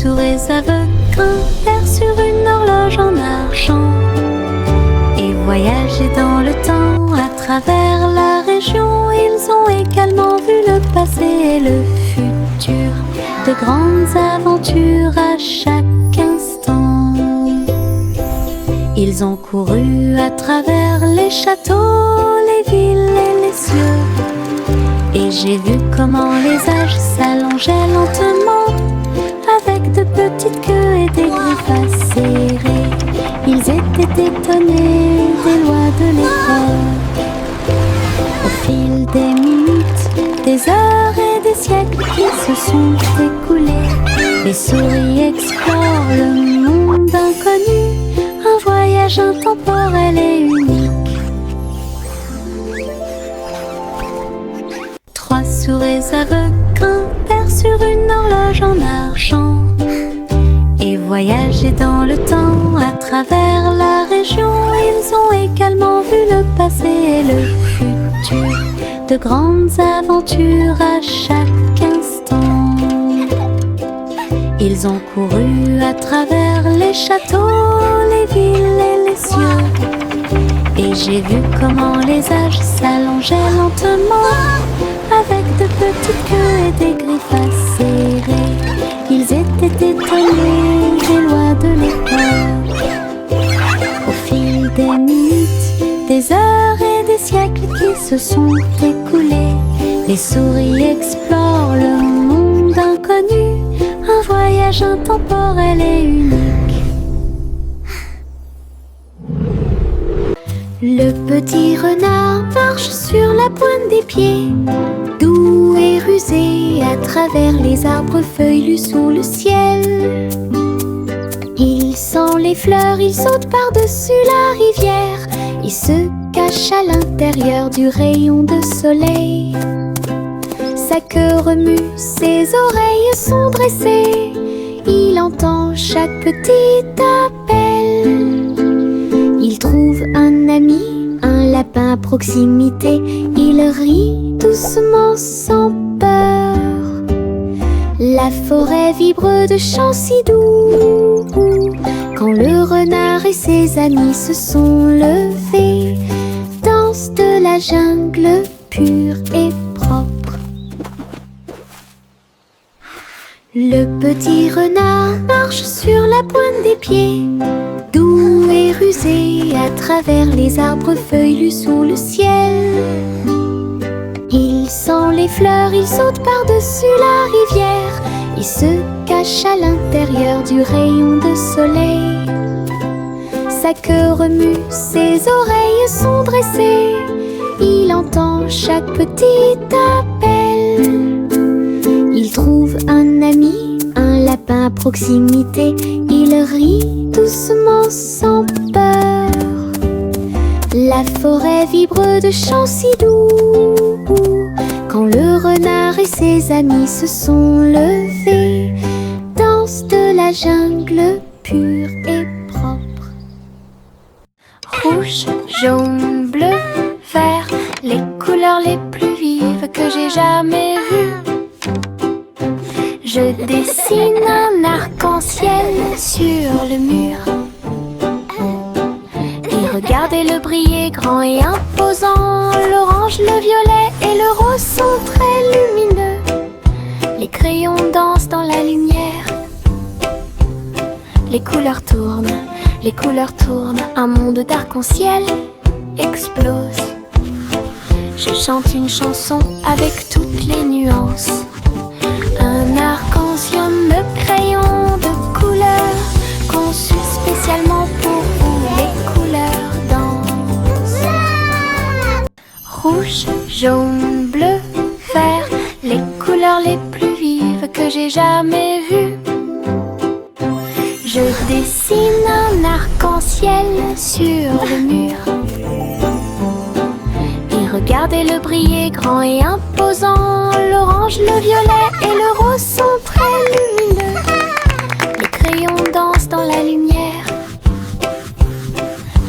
souris aveugles grimpèrent sur une horloge en argent et voyageaient dans le temps à travers la région. Ils ont également vu le passé et le futur, de grandes aventures à chaque instant. Ils ont couru à travers les châteaux, les villes et les cieux, et j'ai vu comment les âges s'allongeaient lentement, avec de petites queues et des griffes acérées. Ils étaient étonnés des lois de l'époque. Au fil des minutes, des heures et des siècles qui se sont écoulés, les souris explorent le monde inconnu, un voyage intemporel et unique. Trois souris aveugles grimpèrent sur une horloge en argent et voyageaient dans le temps à travers la région. Ils ont également vu le passé et le futur, de grandes aventures à chaque instant. Ils ont couru à travers les châteaux, les villes et les cieux, et j'ai vu comment les âges s'allongeaient lentement, avec de petites queues et des griffes acérées. Ils étaient étonnés des lois de l'époque. Au fil des minutes, des heures et des siècles qui se sont écoulés, les souris explorent le monde inconnu, un voyage intemporel et unique. Le petit renard marche sur la pointe des pieds, doux et rusé à travers les arbres feuillus sous le ciel. Il sent les fleurs, il saute par-dessus la rivière, il se cache à l'intérieur du rayon de soleil. Sa queue remue, ses oreilles sont dressées, il entend chaque petit appel. Il trouve un ami, un lapin à proximité, il rit doucement sans peur. La forêt vibre de chants si doux, quand le renard et ses amis se sont levés, danse de la jungle pure et propre. Le petit renard marche sur la pointe des pieds, doux et rusé à travers les arbres feuillus sous le ciel. Il sent les fleurs, il saute par-dessus la rivière, il se cache à l'intérieur du rayon de soleil. Sa queue remue, ses oreilles sont dressées, il entend chaque petit appel. Il trouve un ami, un lapin à proximité, il rit doucement sans peur. La forêt vibre de chants si doux, quand le renard et ses amis se sont levés, danse de la jungle pure et propre. Rouge, jaune, bleu, vert, les couleurs les plus vives que j'ai jamais vues. Je dessine un arc-en-ciel sur le mur, et regardez-le briller grand et imposant. L'orange, le violet et le rose sont très lumineux. Les crayons dansent dans la lumière. Les couleurs tournent, un monde d'arc-en-ciel explose. Je chante une chanson avec toutes les nuances. Un arc-en-ciel de crayons de couleur, conçu spécialement pour vous. Les couleurs dansent. Rouge, jaune, bleu, vert, les couleurs les plus vives que j'ai jamais vues. Je dessine un arc-en-ciel sur le mur, et regardez-le briller grand et imposant. L'orange, le violet et le rose sont très lumineux. Les crayons dansent dans la lumière.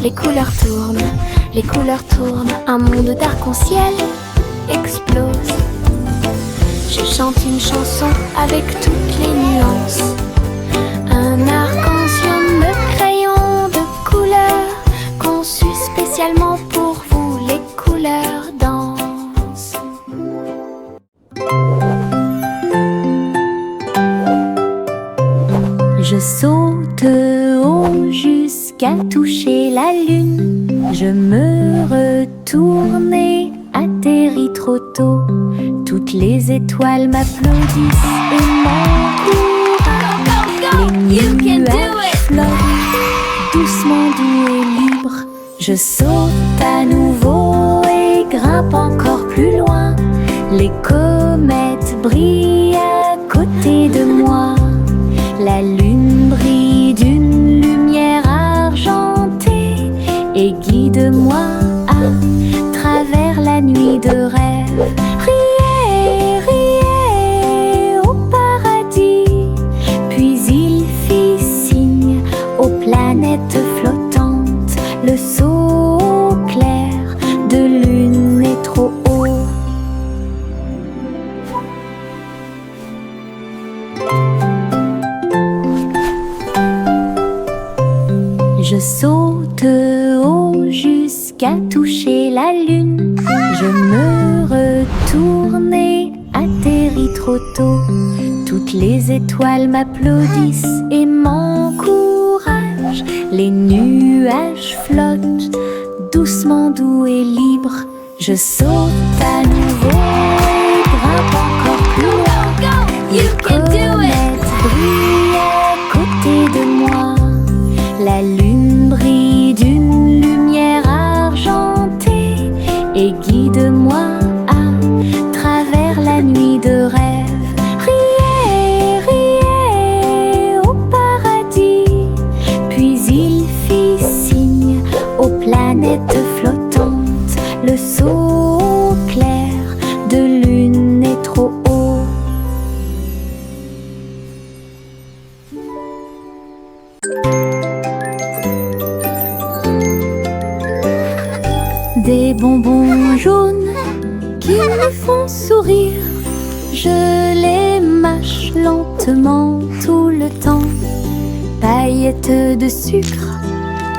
Les couleurs tournent, un monde d'arc-en-ciel explose. Je chante une chanson avec toutes les nuances. Je saute haut jusqu'à toucher la lune. Je me retourne et atterris trop tôt. Toutes les étoiles m'applaudissent et m'encouragent. Les nuages flottent doucement, doux et libres. Je saute à nouveau et grimpe encore plus loin. Les comètes brillent à côté de moi. La lune brille d'une lumière argentée et guide-moi à travers la nuit de rêve. Riez, riez au paradis. Puis il fit signe aux planètes flottantes. Le saut clair de lune est trop haut. Je saute haut jusqu'à toucher la lune. Je me retourne et atterris trop tôt. Toutes les étoiles m'applaudissent et m'encouragent. Les nuages flottent doucement, doux et libres. Je saute à nouveau et grimpe encore plus loin. Les comètes brillent à côté de moi. La lune brille d'une lumière argentée et guide-moi à travers la nuit de rêve. Riez, riez au paradis. Puis il fit signe aux planètes flottantes. Le saut clair de lune est trop haut. Des bonbons jaunes qui me font sourire. Je les mâche lentement tout le temps. Paillettes de sucre,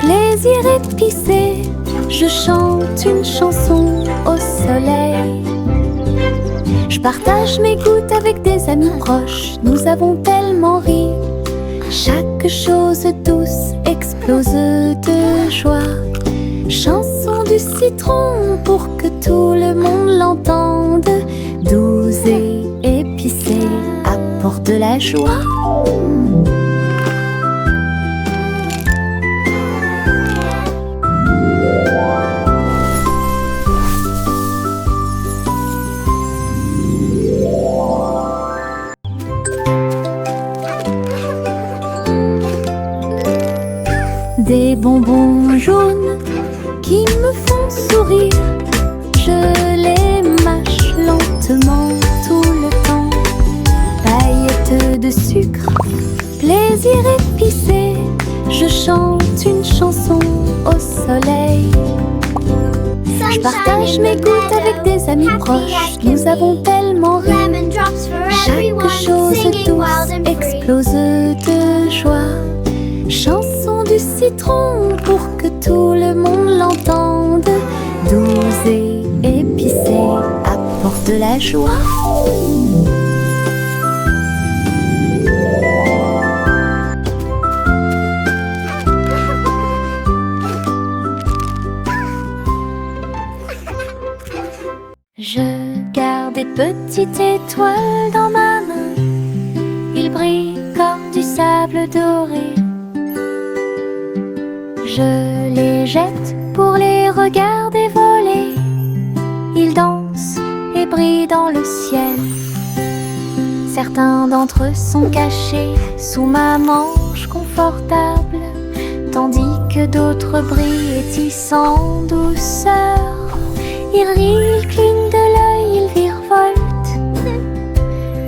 plaisir épicé. Je chante une chanson au soleil. Je partage mes gouttes avec des amis proches. Nous avons tellement ri. Chaque chose douce explose de joie. Chanson du citron pour que tout le monde l'entende. Douce et épicée, apporte de la joie. Des bonbons jaunes qui me font sourire. Je les mâche lentement tout le temps. Paillettes de sucre, plaisir épicé. Je chante une chanson au soleil. Je partage mes gouttes avec des amis proches. Nous avons tellement ri. Chaque chose douce explose de joie. Chanson du citron pour que tout le monde l'entende. Douce et épicée, apporte de la joie. Je garde des petites étoiles dans ma main. Ils brillent comme du sable doré. Je les jette pour les regarder voler. Ils dansent et brillent dans le ciel. Certains d'entre eux sont cachés sous ma manche confortable, tandis que d'autres brillent et tissent en douceur. Ils rient, ils clignent de l'œil, ils virevoltent,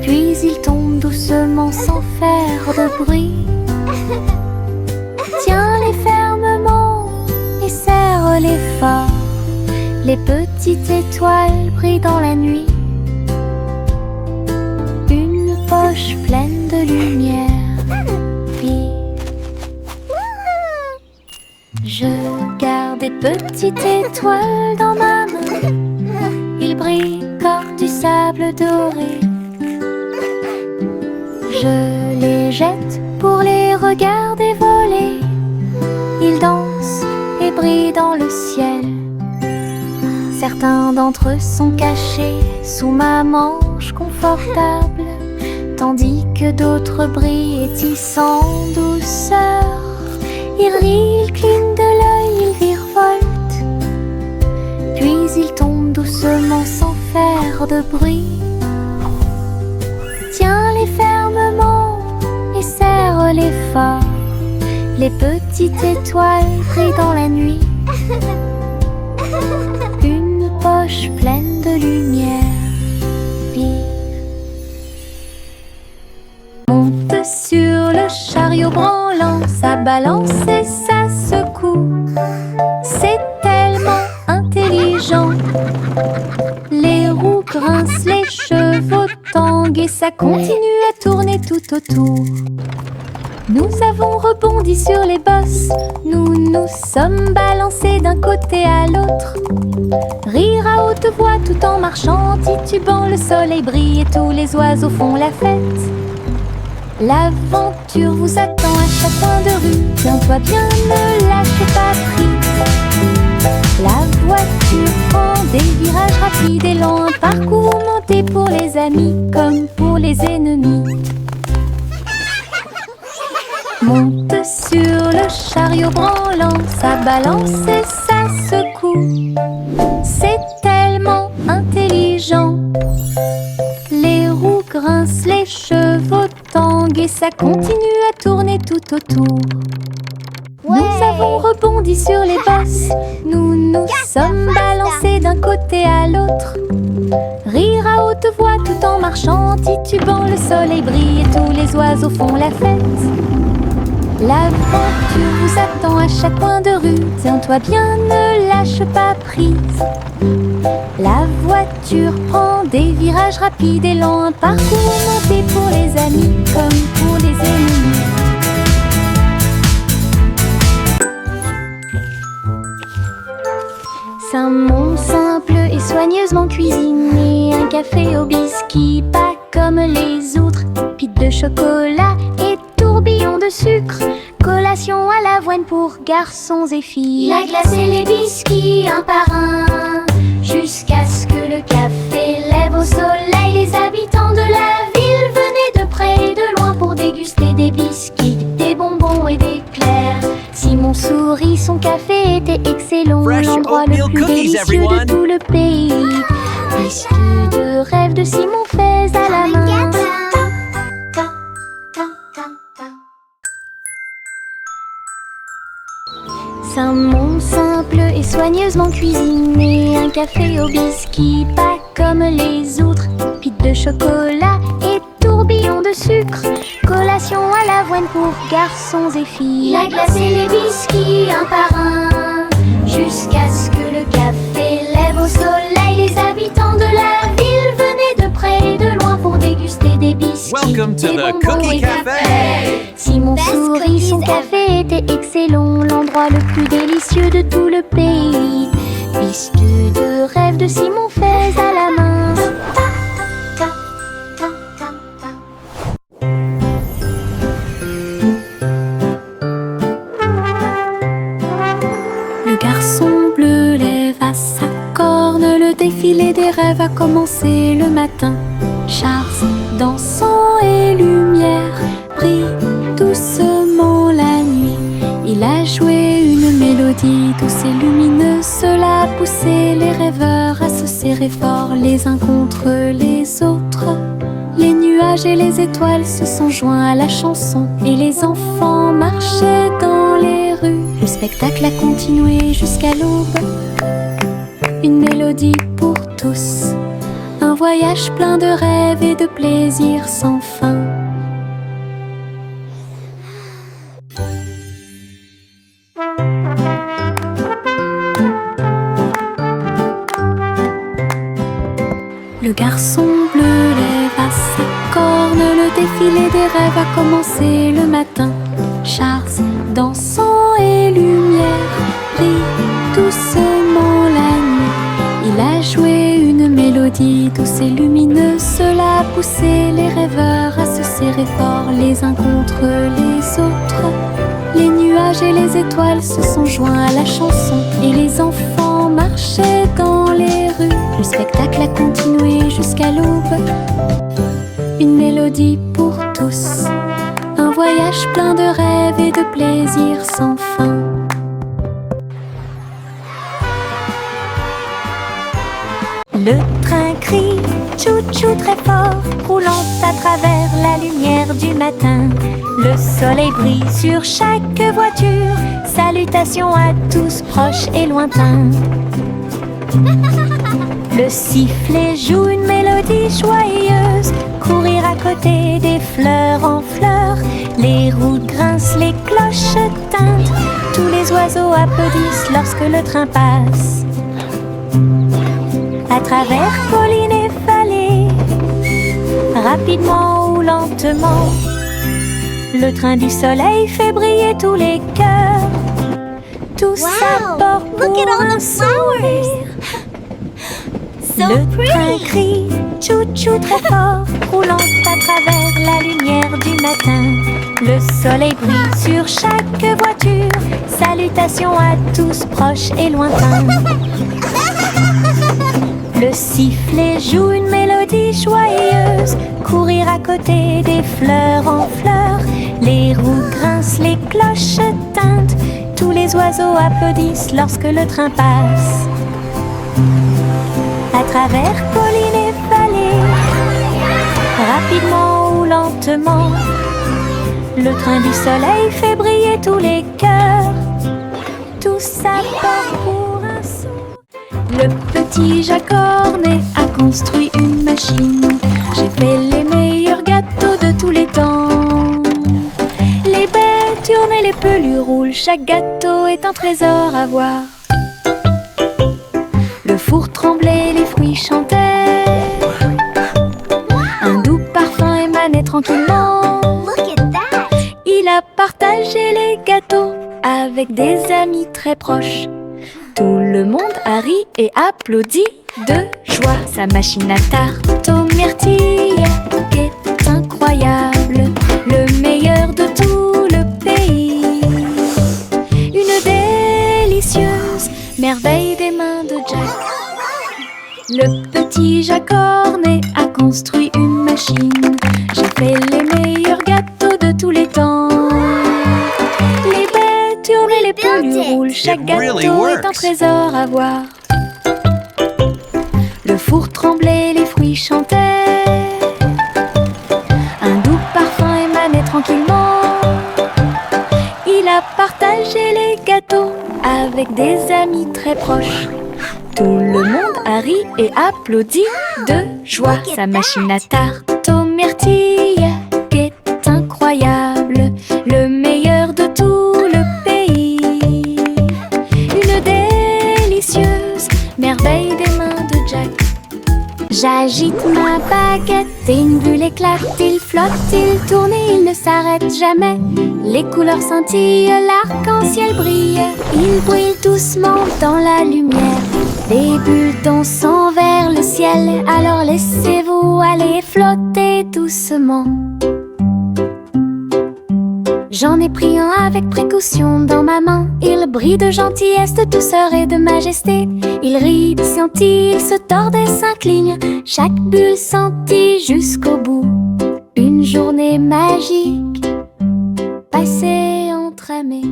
puis ils tombent doucement sans faire de bruit. Tiens-les fermement et serre-les fort. Les petites étoiles brillent dans la nuit. Une poche pleine de lumière. Puis je garde des petites étoiles dans ma main. Ils brillent comme du sable doré. Je les jettent pour les regarder voler. Ils dansent et brillent dans le ciel. Certains d'entre eux sont cachés sous ma manche confortable, tandis que d'autres brillent et tissent en douceur. Ils rient, ils clignent de l'œil, ils virevoltent, puis ils tombent doucement sans faire de bruit. Tiens-les fermement et serre-les fort. Les petites étoiles brillent dans la nuit. Une poche pleine de lumière vive. Monte sur le chariot branlant, ça balance et ça secoue. C'est tellement intelligent. Les roues grincent, les chevaux tanguent et ça continue à tourner tout autour. Nous avons rebondi sur les bosses, nous nous sommes balancés d'un côté à l'autre. Rire à haute voix tout en marchant, titubant, le soleil brille et tous les oiseaux font la fête. L'aventure vous attend à chaque coin de rue, tiens-toi bien, ne lâche pas prise. La voiture prend des virages rapides et lents, un parcours monté pour les amis comme pour les ennemis. Monte sur le chariot branlant, ça balance et ça secoue. C'est tellement intelligent. Les roues grincent, les chevaux tanguent et ça continue à tourner tout autour. Ouais. Nous avons rebondi sur les bosses, nous nous sommes balancés d'un côté à l'autre. Rire à haute voix tout en marchant, titubant, le soleil brille et tous les oiseaux font la fête. L'aventure vous attend à chaque coin de rue, tiens-toi bien, ne lâche pas prise. La voiture prend des virages rapides et lents, un parcours monté pour les amis comme pour les ennemis. C'est un monde simple et soigneusement cuisiné, un café au biscuit, pas comme les autres, pite de chocolat et tourbillon de sucre, collation à l'avoine pour garçons et filles. La glace et les biscuits un par un, jusqu'à ce que le café lève au soleil. Les habitants de la ville venaient de près et de loin pour déguster des biscuits, des bonbons et des éclairs. Simon sourit, son café était excellent, l'endroit le plus délicieux de tout le pays. Biscuits de rêve de Simon faits à la main. C'est un monde simple et soigneusement cuisiné, un café au biscuit, pas comme les autres, pite de chocolat et tourbillon de sucre, collation à l'avoine pour garçons et filles. La glace et les biscuits un par un, jusqu'à ce que le café lève au soleil. Les habitants de la ville venaient de près et de loin pour déguster des biscuits, Welcome to des the bonbons Cookie et Cafe. Simon sourit, son café était excellent, l'endroit le plus délicieux de tout le pays. Biscuits de rêve de Simon faits à la main. Le garçon bleu lève à sa corne, le défilé des rêves a commencé le matin. Charles, dansant et lumière, brille doucement la nuit. Il a joué une mélodie douce et lumineuse, cela a poussé les rêveurs à se serrer fort les uns contre les autres. Les nuages et les étoiles se sont joints à la chanson et les enfants marchaient dans les rues. Le spectacle a continué jusqu'à l'aube. Une mélodie pour tous, un voyage plein de rêves et de plaisirs sans fin. Le garçon bleu lève à sa corne, le défilé des rêves a commencé le matin. Charles, dansant et lumière, brille doucement la nuit. Il a joué une mélodie douce et lumineuse, cela a pousser les rêveurs à se serrer fort les uns contre les autres. Les nuages et les étoiles se sont joints à la chanson et les enfants marchaient dans les rues. Le spectacle a continué jusqu'à l'aube. Une mélodie pour tous, un voyage plein de rêves et de plaisirs sans fin. Le train crie tchou-tchou très fort, roulant à travers la lumière du matin. Le soleil brille sur chaque voiture, salutations à tous proches et lointains. Le sifflet joue une mélodie joyeuse, courir à côté des fleurs en fleurs. Les roues grincent, les cloches tintent, tous les oiseaux applaudissent lorsque le train passe. À travers collines et vallées, rapidement ou lentement, le train du soleil fait briller tous les cœurs. Tous à bord pour un sourire. Le train crie tchou-tchou très fort, roulant à travers la lumière du matin. Le soleil brille sur chaque voiture, salutations à tous proches et lointains. Le sifflet joue une mélodie joyeuse, courir à côté des fleurs en fleurs. Les roues grincent, les cloches tintent, tous les oiseaux applaudissent lorsque le train passe. À travers collines et vallées, rapidement ou lentement, le train du soleil fait briller tous les cœurs. Tous à bord pour un saut. Le petit Jacques Cornet a construit une machine. J'ai fait les meilleurs gâteaux de tous les temps. Les baies tournent et les pelures roulent, chaque gâteau est un trésor à voir. Le four tremblait, les fruits chantaient. Un doux parfum émanait tranquillement. Il a partagé les gâteaux avec des amis très proches. Tout le monde a ri et applaudi de joie. Sa machine à tarte aux myrtilles est incroyable, le meilleur de tout le pays. Une délicieuse merveille des mains de Jack. Le petit Jacques Cornet a construit une machine. J'ai fait les meilleurs gâteaux de tous les temps. Les baies tournent et les pelures roulent, chaque gâteau est un trésor à voir. Le four tremblait, les fruits chantaient. Un doux parfum émanait tranquillement. Il a partagé les gâteaux avec des amis très proches. Tout le monde a ri et applaudi de joie. Sa machine à tarte aux myrtilles est incroyable, le meilleur de tout le pays. Une délicieuse merveille des mains de Jack. J'agite ma baguette et une bulle éclate. Il flotte, il tourne et il ne s'arrête jamais. Les couleurs scintillent, l'arc-en-ciel brille. Il brille doucement dans la lumière. Les bulles dansent vers le ciel. Alors laissez-vous aller flotter doucement. J'en ai pris un avec précaution dans ma main. Il brille de gentillesse, de douceur et de majesté. Il rit, scintille, il se tord et s'incline. Chaque bulle sentit jusqu'au bout. Une journée magique passée entre amis.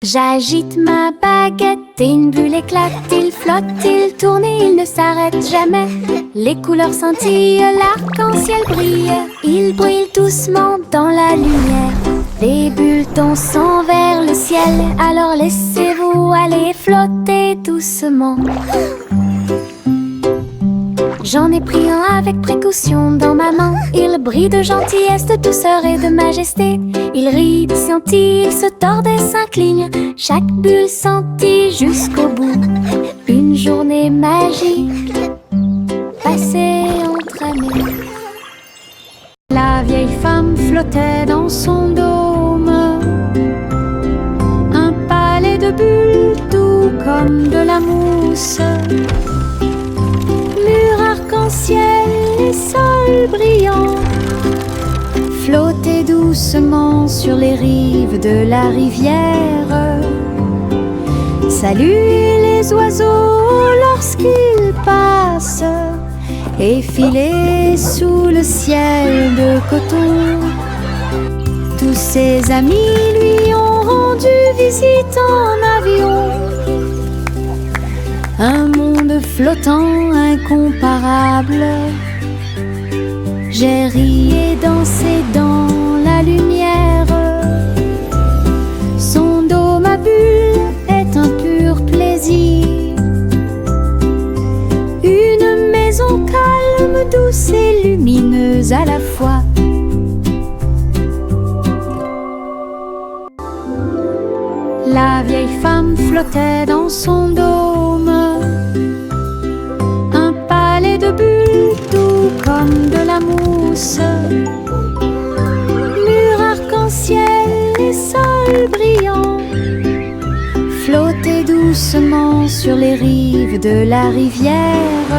J'agite ma baguette et une bulle éclate. Il flotte, il tourne et il ne s'arrête jamais. Les couleurs scintillent, l'arc-en-ciel brille. Il brille doucement dans la lumière. Les bulles dansent vers le ciel. Alors laissez-vous aller flotter doucement. J'en ai pris un avec précaution dans ma main. Il brille de gentillesse, de douceur et de majesté. Il rit, scintille, il se tord et s'incline. Chaque bulle sentit jusqu'au bout. Une journée magique passée entre amis. La vieille femme flottait dans son dôme. Un palais de bulles doux comme de la mousse. Mur arc-en-ciel et sol sol brillant. Flottez doucement sur les rives de la rivière. Saluez les oiseaux lorsqu'ils passent et filez sous le ciel de coton. Tous ses amis lui ont rendu visite en avion. Un monde flottant incomparable. J'ai ri et dansé dans la lumière. Son dôme à bulles est un pur plaisir. Une maison calme, douce et lumineuse à la fois. La vieille femme flottait dans son dôme. Un palais de bulles doux comme de la mousse. Murs arc-en-ciel et sol brillant. Flottez doucement sur les rives de la rivière.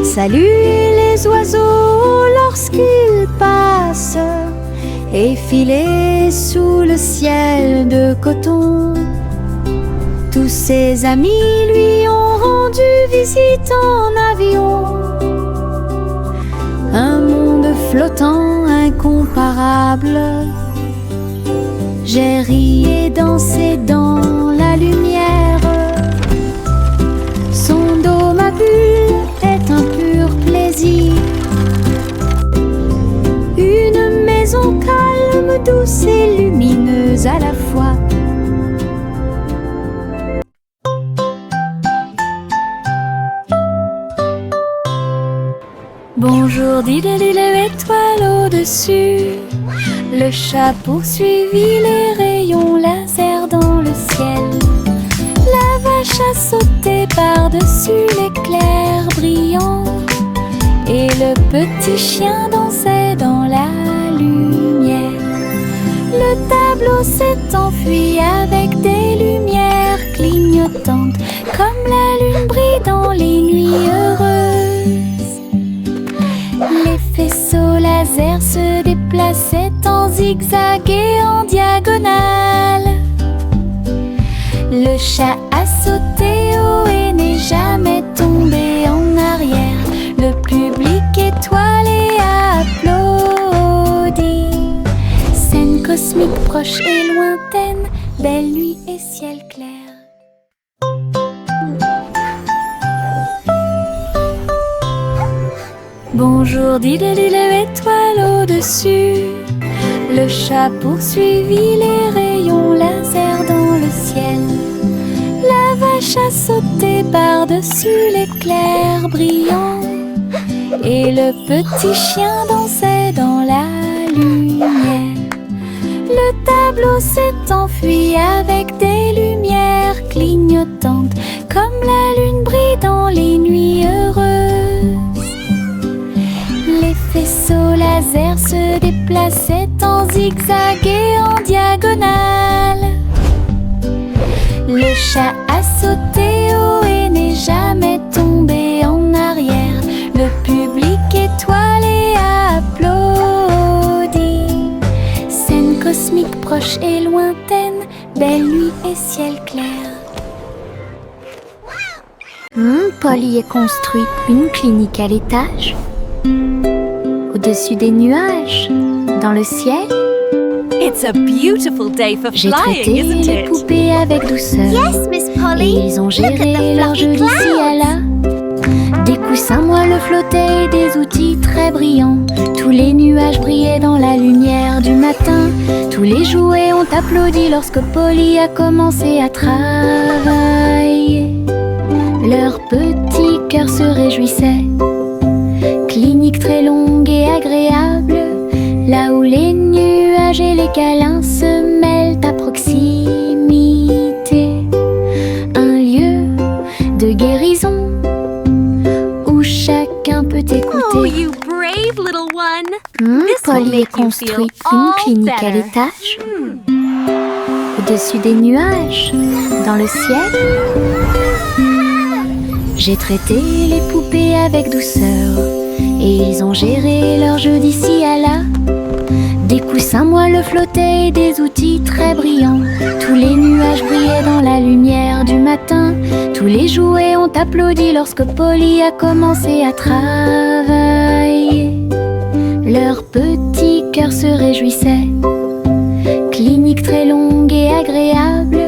Saluez les oiseaux lorsqu'ils passent et filez sous le ciel de coton. Tous ses amis lui ont rendu visite en avion. Un monde flottant incomparable. J'ai ri et dansé dans la lumière. Son dôme à bulles est un pur plaisir. Une maison calme, douce et lumineuse à la fois. Bonjour, dit-elle, étoile au-dessus. Le chat poursuivit les rayons laser dans le ciel. La vache a sauté par-dessus l'éclair brillant. Et le petit chien dansait dans la lumière. Le tableau s'est enfui avec des lumières clignotantes, comme la lune brille dans les nuits heureuses. Les faisceaux laser se déplaçaient en zigzag et en diagonale. Le chat a sauté haut et n'est jamais tombé en arrière. Le public étoilé a applaudi. Scène cosmique proche et lointaine, belle nuit et ciel clair. Bonjour, dit-elle, étoile au-dessus. Le chat poursuivit les rayons laser dans le ciel. La vache a sauté par-dessus l'éclair brillant. Et le petit chien dansait dans la lumière. Le tableau s'est enfui avec des lumières clignotantes, comme la lune brille dans les nuits heureuses. Les faisceaux laser se déplaçaient en zigzag et en diagonale. Le chat a sauté haut et n'est jamais tombé en arrière. Le public étoilé a applaudi. Scène cosmique proche et lointaine, belle nuit et ciel clair. Polly a construit une clinique à l'étage, au-dessus des nuages, dans le ciel. It's a beautiful day for J'ai flying, traité isn't les it? poupées avec douceur. Yes, Miss Et Polly. ils ont Look at géré the leur jeu fluffy d'ici à là. Des coussins moelleux flottaient et des outils très brillants. Tous les nuages brillaient dans la lumière du matin. Tous les jouets ont applaudi lorsque Polly a commencé à travailler. Leur petit cœur se réjouissait. Clinique très longue et agréable, là où les nuages et les câlins se mêlent à proximité. Un lieu de guérison où chacun peut écouter. Oh, you brave little one. This will Polly a make you construit feel une all clinique à better. l'étage, au-dessus des nuages, dans le ciel. J'ai traité les poupées avec douceur. Et ils ont géré leur jeu d'ici à là. Des coussins moelleux flottaient et des outils très brillants. Tous les nuages brillaient dans la lumière du matin. Tous les jouets ont applaudi lorsque Polly a commencé à travailler. Leur petit cœur se réjouissait. Clinique très longue et agréable,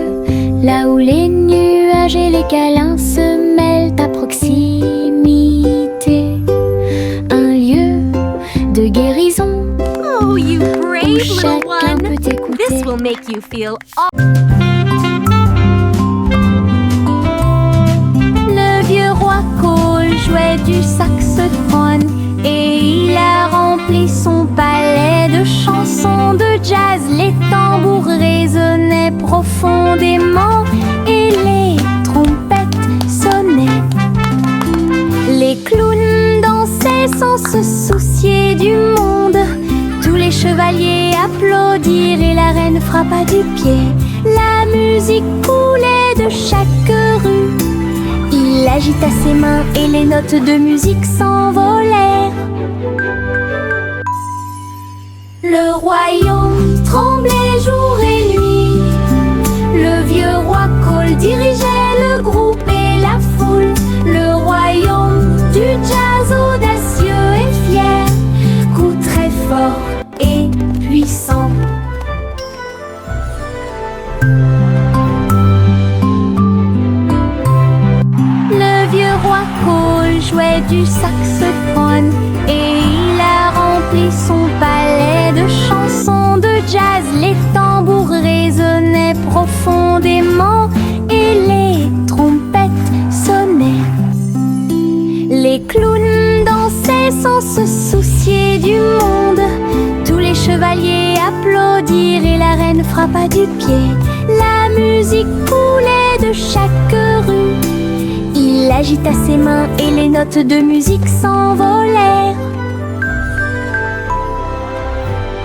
là où les nuages et les câlins se mêlent à proximité. Un lieu de guérison. Oh, you brave little Chacun peut one. écouter. This will make you feel all. Le vieux roi Cole jouait du saxophone et il a rempli son palais de chansons de jazz. Les tambours résonnaient profondément et les trompettes sonnaient. Les clowns dansaient sans se soucier du monde. Tous les chevaliers applaudirent et la reine frappa du pied. La musique coulait de chaque rue. Il agita ses mains et les notes de musique s'envolèrent. Le royaume tremblait jour et nuit. Le vieux roi Cole dirigeait le groupe et la foule. Le royaume du jazz audacieux et fier, coup très fort et puissant. Le vieux roi Cole jouait du saxophone et il a rempli son palais de chansons de jazz. Les tambours résonnaient profondément et les trompettes sonnaient. Les clowns dansaient sans se soucier du monde. Tous les chevaliers applaudirent et la reine frappa du pied. La musique coulait de chaque rue. Il agita ses mains et les notes de musique s'envolèrent.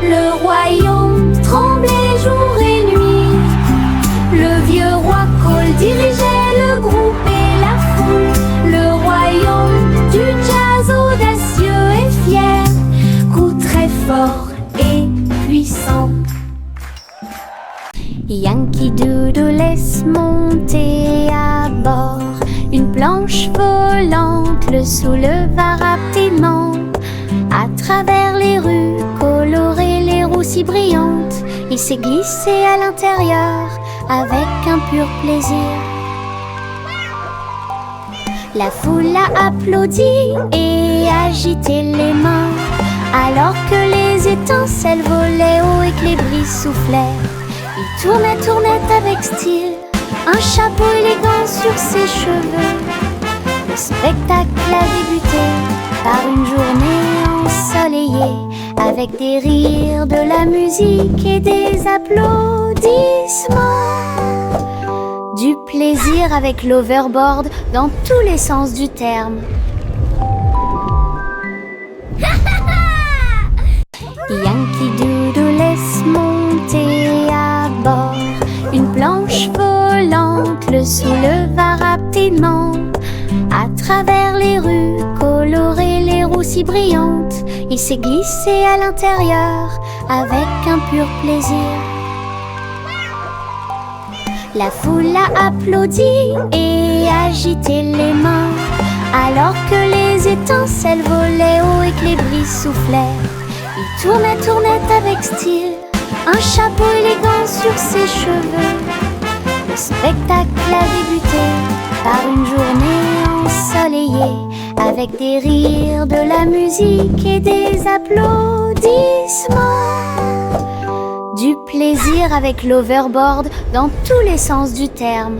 Le royaume tremblait jour et nuit. Le vieux roi Cole dirigeait le groupe et la foule. Le royaume du jazz audacieux et fier, coup très fort et puissant. Yankee Doodle laisse monter à bord. Une planche volante le souleva rapidement. À travers les rues colorées, les roues si brillantes, il s'est glissé à l'intérieur avec un pur plaisir. La foule a applaudi et agité les mains, alors que les étincelles volaient haut et que les brises soufflaient. Il tournait avec style, un chapeau élégant sur ses cheveux. Le spectacle a débuté par une journée ensoleillée, avec des rires, de la musique et des applaudissements. Du plaisir avec l'overboard dans tous les sens du terme. Yankee Doodle laisse monter à bord. Une planche volante le souleva rapidement. À travers les rues colorées, les roues si brillantes, il s'est glissé à l'intérieur avec un pur plaisir. La foule a applaudi et agité les mains, alors que les étincelles volaient haut et que les brises soufflaient. Il tournait avec style, un chapeau élégant sur ses cheveux. Le spectacle a débuté par une journée ensoleillée, avec des rires, de la musique et des applaudissements. Du plaisir avec l'overboard dans tous les sens du terme.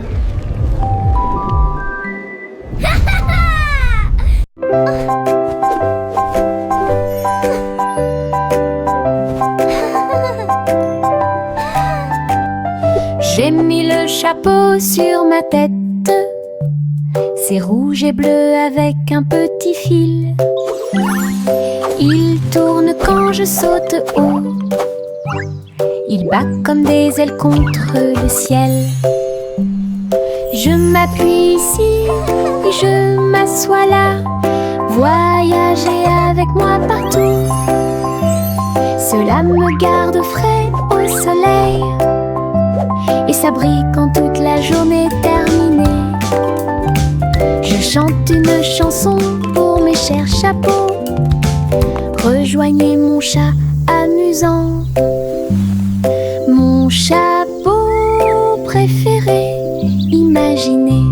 J'ai mis le chapeau sur ma tête. C'est rouge et bleu avec un petit fil. Il tourne quand je saute haut. Il bat comme des ailes contre le ciel. Je m'appuie ici et je m'assois là. Voyager avec moi partout, cela me garde frais au soleil et s'abri quand toute la journée est terminée. Je chante une chanson pour mes chers chapeaux. Rejoignez mon chat amusant, mon chapeau préféré, imaginez.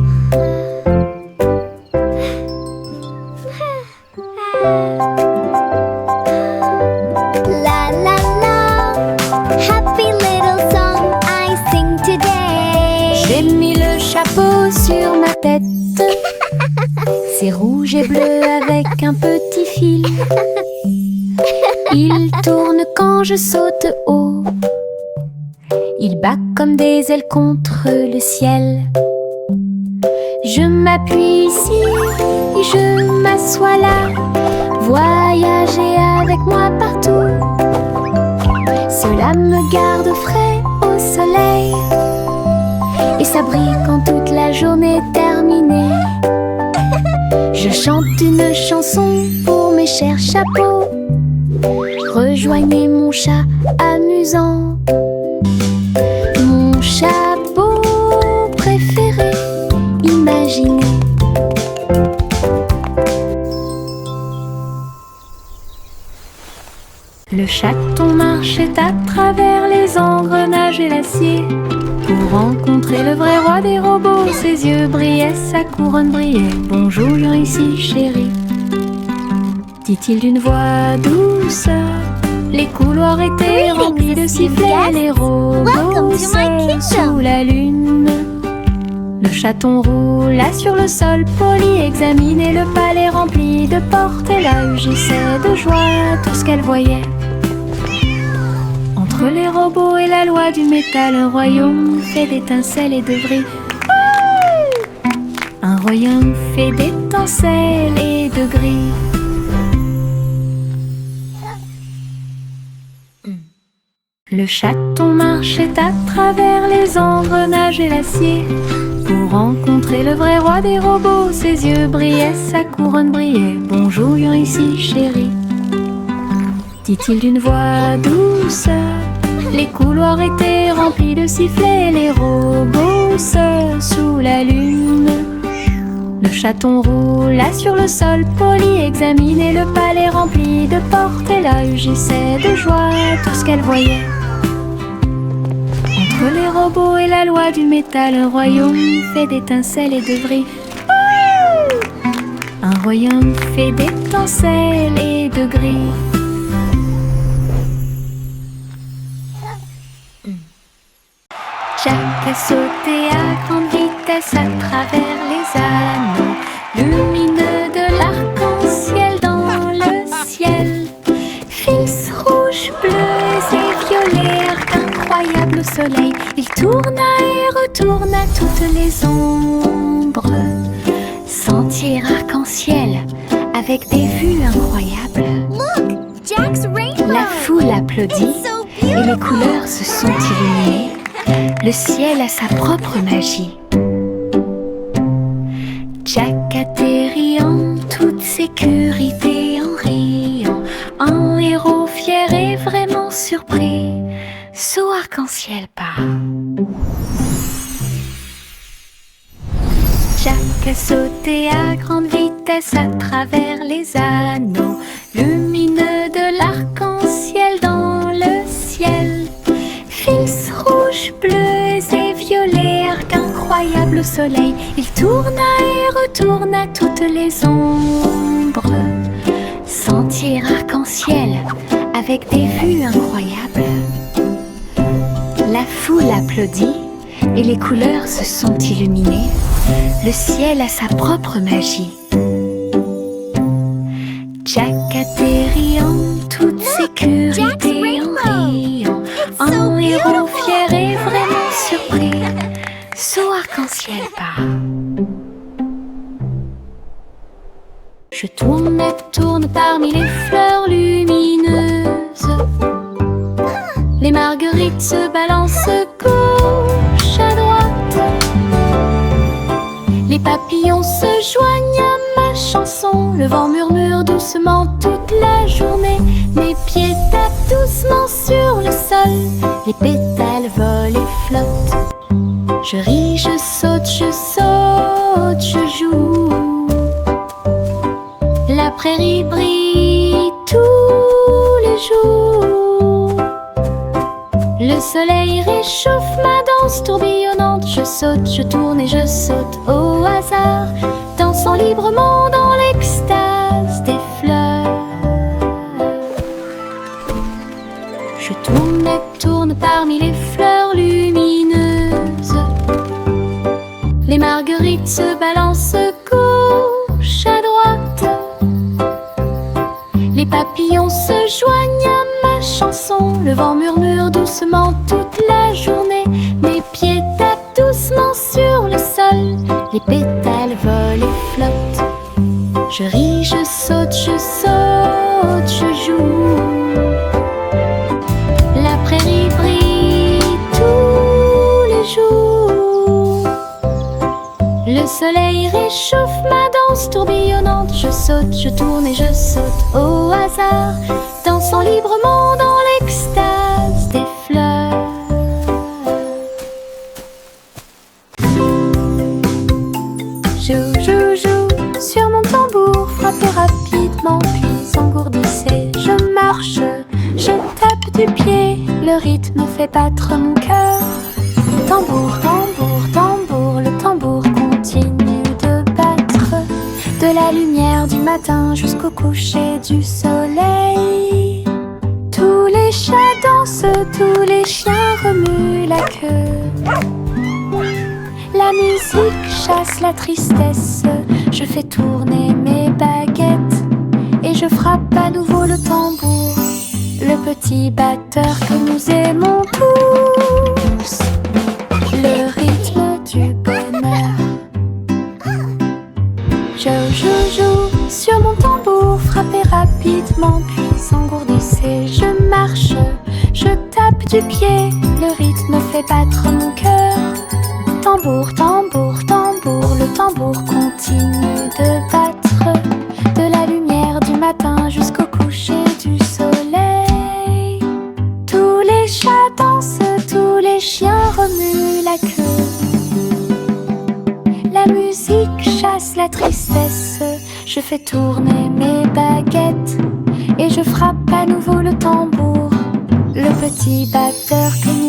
La la la, happy little song I sing today. J'ai mis le chapeau sur ma tête. C'est rouge et bleu avec un petit fil. Il tourne quand je saute haut. Il bat comme des ailes contre le ciel. Je m'appuie ici et je m'assois là. Voyager avec moi partout, cela me garde frais au soleil et s'abri quand toute la journée est terminée. Je chante une chanson pour mes chers chapeaux. Rejoignez mon chat amusant, mon chapeau préféré, imaginez. Le chaton marchait à travers les engrenages et l'acier pour rencontrer le vrai roi des robots. Ses yeux brillaient, sa couronne brillait. Bonjour ici chérie, dit-il d'une voix douce. Les couloirs étaient remplis de sifflets, les robots seuls sous la lune. Le chaton roula sur le sol poli, examinait le palais rempli de portes et là rugissait de joie tout ce qu'elle voyait. Entre les robots et la loi du métal, un royaume fait d'étincelles et de vrilles. Un royaume fait d'étincelles et de gris. Le chaton marchait à travers les engrenages et l'acier pour rencontrer le vrai roi des robots. Ses yeux brillaient, sa couronne brillait. Bonjour ici chérie, dit-il d'une voix douce. Les couloirs étaient remplis de sifflets, les robots seuls sous la lune. Le chaton roula sur le sol poli, examinait le palais rempli de portes et là rugissait de joie tout ce qu'elle voyait. Entre les robots et la loi du métal, un royaume fait d'étincelles et de vrilles. Un royaume fait d'étincelles et de gris. Jack a sauté à grande vitesse à travers les anneaux lumineux de l'arc-en-ciel dans le ciel. Fils rouges, bleus et violets, arc incroyable au soleil. Il tourna et retourna toutes les ombres. Sentier arc-en-ciel avec des vues incroyables. Look, Jack's rainbow. La foule applaudit It's so et les beautiful. couleurs se sont illuminées. Le ciel a sa propre magie. Jack atterrit en toute sécurité en riant, un héros fier et vraiment surpris. Saut arc-en-ciel part. Jack a sauté à grande vitesse à travers les anneaux lumineux de l'arc-en-ciel dans le ciel. Fils rouges, bleus et violets, arc incroyable au soleil. Il tourna et retourna toutes les ombres. Sentier arc-en-ciel avec des vues incroyables. La foule applaudit et les couleurs se sont illuminées. Le ciel a sa propre magie. Jack atterrit en toute sécurité en riant, un héros fier et vraiment surpris. Saut arc-en-ciel part. Je tourne et tourne parmi les fleurs lumineuses. Les marguerites se balancent gauche à droite. Les papillons se joignent à ma chanson. Le vent murmure doucement toute la journée. Mes pieds tapent doucement sur le sol. Les pétales volent et flottent. Je ris, je saute, je joue. La prairie brille tous les jours. Le soleil réchauffe ma danse tourbillonnante. Je saute, je tourne et je saute au hasard, dansant librement dans l'extase des fleurs. Je tourne et tourne parmi les fleurs lumineuses. Les marguerites se balancent gauche à droite. Les papillons se joignent à ma chanson. Le vent murmure doucement toute la journée. Mes pieds tapent doucement sur le sol. Les pétales volent et flottent. Je ris, je saute, je joue. La prairie brille tous les jours. Le soleil réchauffe ma danse tourbillonnante. Je saute, je tourne et je saute au hasard, dansant librement dans l'extase des fleurs. Joue sur mon tambour, frappez rapidement puis engourdissez. Je marche, je tape du pied, le rythme fait battre mon cœur. Tambour, tambour, tambour, le tambour continue de battre. De la lumière du matin jusqu'au coucher du soleil. Tous les chats dansent, tous les chiens remuent la queue. La musique chasse la tristesse. Je fais tourner mes baguettes et je frappe à nouveau le tambour, le petit batteur que nous aimons tous. Le rythme du bonheur. Joue sur mon tambour, frappez rapidement puis engourdissez. Je marche, je tape du pied, le rythme fait battre mon cœur. Tambour, tambour, tambour, le tambour continue de battre. De la lumière du matin jusqu'au coucher du soleil. Tous les chats dansent, tous les chiens remuent la queue. La musique chasse la tristesse. Je fais tourner mes baguettes et je frappe à nouveau le tambour, le petit batteur que nous